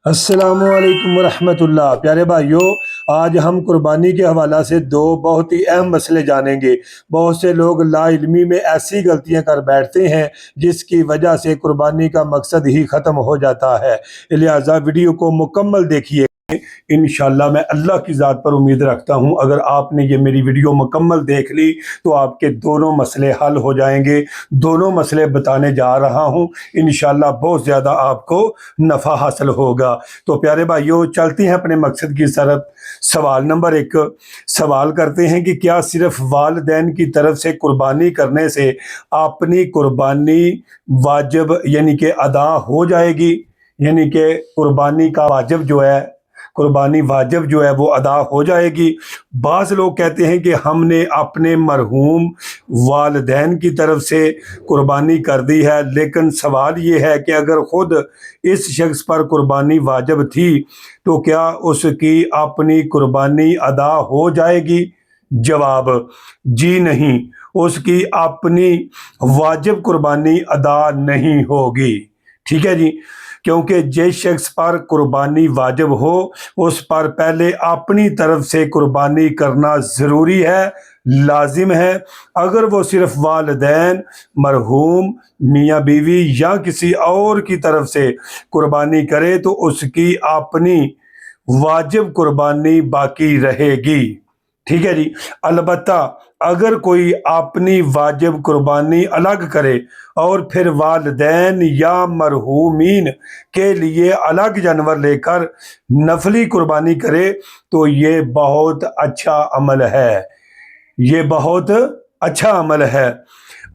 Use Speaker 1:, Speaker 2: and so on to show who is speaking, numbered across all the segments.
Speaker 1: अस्सलामुअलैकुम वरहमतुल्लाह। प्यारे भाइयों, आज हम कुर्बानी के हवाला से दो बहुत ही अहम मसले जानेंगे। बहुत से लोग लाइल्मी में ऐसी गलतियां कर बैठते हैं जिसकी वजह से कुर्बानी का मकसद ही ख़त्म हो जाता है। लिहाजा वीडियो को मुकम्मल देखिए। इंशाल्लाह मैं अल्लाह की ज़ात पर उम्मीद रखता हूँ, अगर आपने ये मेरी वीडियो मुकम्मल देख ली तो आपके दोनों मसले हल हो जाएंगे। दोनों मसले बताने जा रहा हूँ, इंशाल्लाह बहुत ज़्यादा आपको नफ़ा हासिल होगा। तो प्यारे भाइयों, चलते हैं अपने मकसद की तरफ। सवाल नंबर 1 सवाल करते हैं कि क्या सिर्फ वालिदैन की तरफ से कुर्बानी करने से अपनी कुर्बानी वाजिब यानी कि अदा हो जाएगी, यानी कि कुर्बानी वाजिब जो है वो अदा हो जाएगी। बाज़ लोग कहते हैं कि हमने अपने मरहूम वालिदैन की तरफ से कुर्बानी कर दी है, लेकिन सवाल ये है कि अगर ख़ुद इस शख्स पर कुर्बानी वाजिब थी तो क्या उसकी अपनी कुर्बानी अदा हो जाएगी? जवाब जी नहीं, उसकी अपनी वाजिब कुर्बानी अदा नहीं होगी। ठीक है जी, क्योंकि जिस शख्स पर कुर्बानी वाजिब हो उस पर पहले अपनी तरफ से कुर्बानी करना ज़रूरी है, लाजिम है। अगर वो सिर्फ वालिदैन, मरहूम मियाँ बीवी या किसी और की तरफ से कुर्बानी करे तो उसकी अपनी वाजिब कुर्बानी बाकी रहेगी। ठीक है जी। अलबत्ता अगर कोई अपनी वाजिब कुर्बानी अलग करे और फिर वालिदैन या मरहूमीन के लिए अलग जानवर लेकर नफली कुर्बानी करे तो ये बहुत अच्छा अमल है, ये बहुत अच्छा अमल है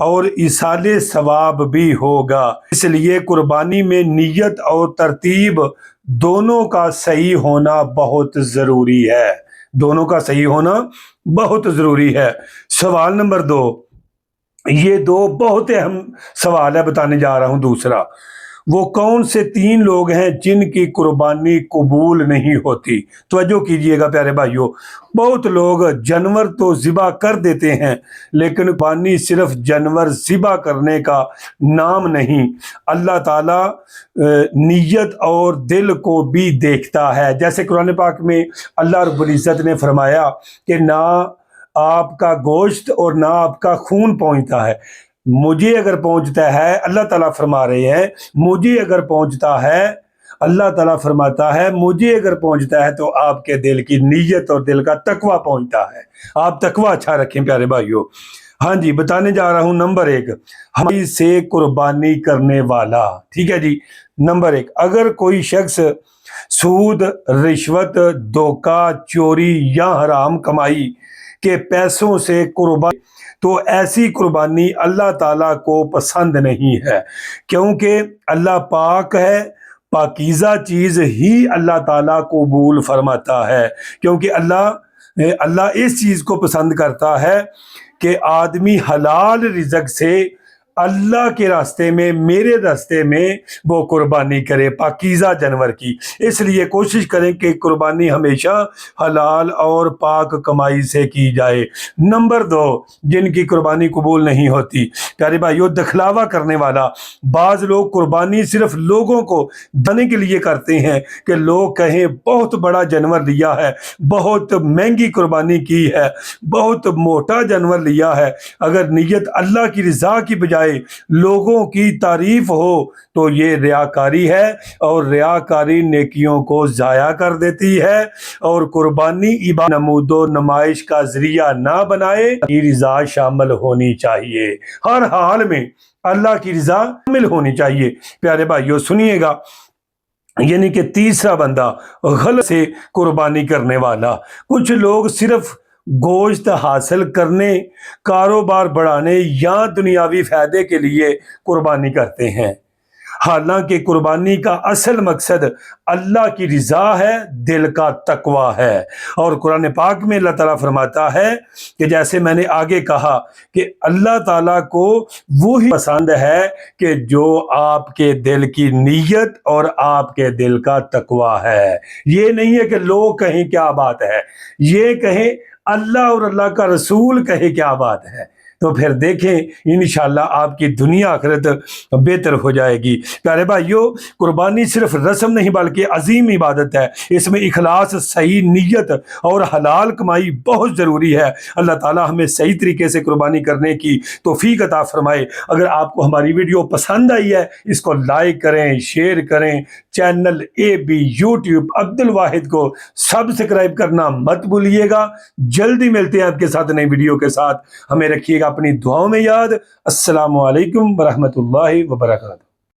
Speaker 1: और इसाले सवाब भी होगा। इसलिए कुर्बानी में नियत और तरतीब दोनों का सही होना बहुत ज़रूरी है, दोनों का सही होना बहुत ज़रूरी है। सवाल नंबर 2, ये दो बहुत अहम सवाल है, बताने जा रहा हूँ। दूसरा, वो कौन से 3 लोग हैं जिनकी कुर्बानी कबूल नहीं होती? तवज्जो कीजिएगा प्यारे भाइयों, बहुत लोग जानवर तो ज़िबा कर देते हैं लेकिन कुर्बानी सिर्फ जानवर ज़िबा करने का नाम नहीं, अल्लाह ताला नीयत और दिल को भी देखता है। जैसे कुरान पाक में अल्लाह रब्बुल इज़्ज़त ने फरमाया कि ना आपका गोश्त और ना आपका खून पहुँचता है, मुझे अगर पहुँचता है, अल्लाह ताला फरमा रहे हैं, मुझे अगर पहुँचता है, अल्लाह ताला फरमाता है मुझे अगर पहुँचता है तो आपके दिल की नीयत और दिल का तकवा पहुँचता है। आप तकवा अच्छा रखें प्यारे भाइयों। हाँ जी, बताने जा रहा हूँ। नंबर 1, हमारी से कुर्बानी करने वाला। ठीक है जी। नंबर 1, अगर कोई शख्स सूद, रिश्वत, धोखा, चोरी या हराम कमाई के पैसों से कुर्बानी, तो ऐसी कुर्बानी अल्लाह ताला को पसंद नहीं है, क्योंकि अल्लाह पाक है, पाकीज़ा चीज़ ही अल्लाह ताला कबूल फरमाता है। क्योंकि अल्लाह इस चीज़ को पसंद करता है कि आदमी हलाल रिज़्क से अल्लाह के रास्ते में, मेरे रास्ते में वो कुर्बानी करे, पाकीज़ा जानवर की। इसलिए कोशिश करें कि कुर्बानी हमेशा हलाल और पाक कमाई से की जाए। नंबर 2, जिनकी कुर्बानी कबूल नहीं होती, प्यारे भाइयों, दिखलावा करने वाला। बाज़ लोग कुर्बानी सिर्फ लोगों को देने के लिए करते हैं कि लोग कहें बहुत बड़ा जानवर लिया है, बहुत महंगी कुर्बानी की है, बहुत मोटा जानवर लिया है। अगर नीयत अल्लाह की रज़ा की बजाय लोगों की तारीफ हो तो ये रियाकारी है और रियाकारी नेकियों को ज़ाया कर देती है। और कुर्बानी इबादत, नमूदो नमाइश का ज़रिया ना बनाए, की रज़ा शामिल होनी चाहिए। हर हाल में अल्लाह की रज़ा शामिल होनी चाहिए। प्यारे भाइयों सुनिएगा, यानी कि तीसरा बंदा, गलत से कुर्बानी करने वाला। कुछ लोग सिर्फ गोश्त हासिल करने, कारोबार बढ़ाने या दुनियावी फ़ायदे के लिए कुर्बानी करते हैं, हालांकि कुर्बानी का असल मकसद अल्लाह की रज़ा है, दिल का तकवा है। और कुरान पाक में अल्लाह ताला फरमाता है कि जैसे मैंने आगे कहा कि अल्लाह ताला को वही पसंद है कि जो आपके दिल की नीयत और आपके दिल का तकवा है। ये नहीं है कि लोग कहें क्या बात है, ये कहें अल्लाह और अल्लाह का रसूल कहे क्या बात है। تو پھر دیکھیں انشاءاللہ آپ کی دنیا آخرت بہتر ہو جائے گی۔ پیارے بھائیو، قربانی صرف رسم نہیں بلکہ عظیم عبادت ہے۔ اس میں اخلاص، صحیح نیت اور حلال کمائی بہت ضروری ہے۔ اللہ تعالی ہمیں صحیح طریقے سے قربانی کرنے کی توفیق عطا فرمائے۔ اگر آپ کو ہماری ویڈیو پسند آئی ہے اس کو لائک کریں، شیئر کریں، channel AB YouTube Abdul Wahid کو سبسکرائب کرنا مت بھولیے گا۔ جلدی ملتے ہیں آپ کے ساتھ نئی ویڈیو کے ساتھ۔ ہمیں رکھیے گا اپنی دعاؤں میں یاد۔ السلام علیکم ورحمۃ اللہ وبرکاتہ۔